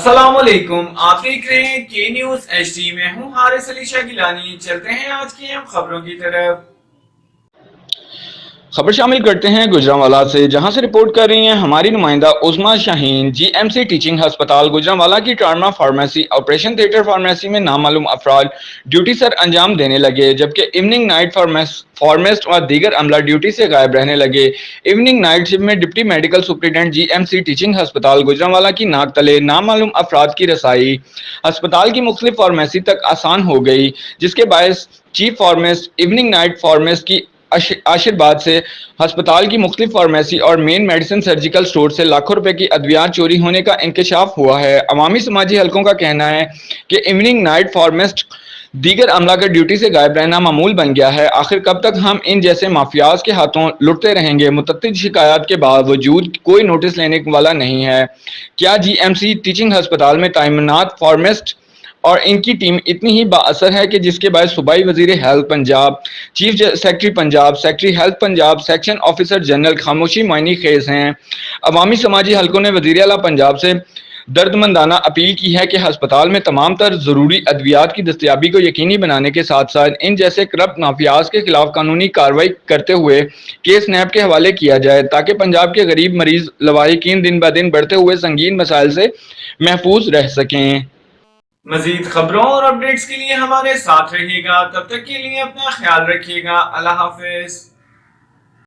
السلام علیکم، آپ دیکھ رہے ہیں کے نیوز ایچ ڈی۔ میں ہوں حارث علی شاہ گیلانی۔ چلتے ہیں آج کی اہم خبروں کی طرف۔ خبر شامل کرتے ہیں گوجرانوالہ سے، جہاں سے رپورٹ کر رہی ہیں ہماری نمائندہ عظمیٰ شاہین۔ جی ایم سی ٹیچنگ ہسپتال گوجرانوالہ کی trauma pharmacy operation theatre pharmacy میں نامعلوم افراد ڈیوٹی سر انجام دینے لگے، جبکہ ایوننگ نائٹ فارمسٹ اور دیگر عملہ ڈیوٹی سے غائب رہنے لگے۔ ایوننگ نائٹ شفٹ میں deputy medical superintendent G M C teaching ہسپتال گوجرانوالہ کی ناک تلے نامعلوم افراد کی رسائی ہسپتال کی مختلف فارمیسی تک آسان ہو گئی، جس کے باعث چیف فارمسٹ ایوننگ نائٹ فارمسٹ کی آشرباد سے ہسپتال کی مختلف فارمیسی اور مین میڈیسن سرجیکل سٹور سے لاکھوں روپے کی ادویات چوری ہونے کا انکشاف ہوا ہے۔ عوامی سماجی حلقوں کا کہنا ہے کہ ایوننگ نائٹ فارمسٹ دیگر عملہ کا ڈیوٹی سے غائب رہنا معمول بن گیا ہے۔ آخر کب تک ہم ان جیسے مافیاز کے ہاتھوں لٹتے رہیں گے؟ متعدد شکایات کے باوجود کوئی نوٹس لینے والا نہیں ہے۔ کیا جی ایم سی ٹیچنگ ہسپتال میں تعینات فارمسٹ اور ان کی ٹیم اتنی ہی با اثر ہے کہ جس کے باعث صوبائی وزیر health Punjab, chief secretary Punjab, secretary health Punjab, section officer general خاموشی معنی خیز ہیں؟ عوامی سماجی حلقوں نے وزیر اعلیٰ پنجاب سے دردمندانہ اپیل کی ہے کہ ہسپتال میں تمام تر ضروری ادویات کی دستیابی کو یقینی بنانے کے ساتھ ساتھ ان جیسے کرپٹ مافیاز کے خلاف قانونی کارروائی کرتے ہوئے کیس نیب کے حوالے کیا جائے، تاکہ پنجاب کے غریب مریض لواحقین دن بہ دن بڑھتے ہوئے سنگین مسائل سے محفوظ رہ سکیں۔ مزید خبروں اور اپڈیٹس کے لیے ہمارے ساتھ رہیے گا۔ تب تک کے لیے اپنا خیال رکھیے گا۔ اللہ حافظ۔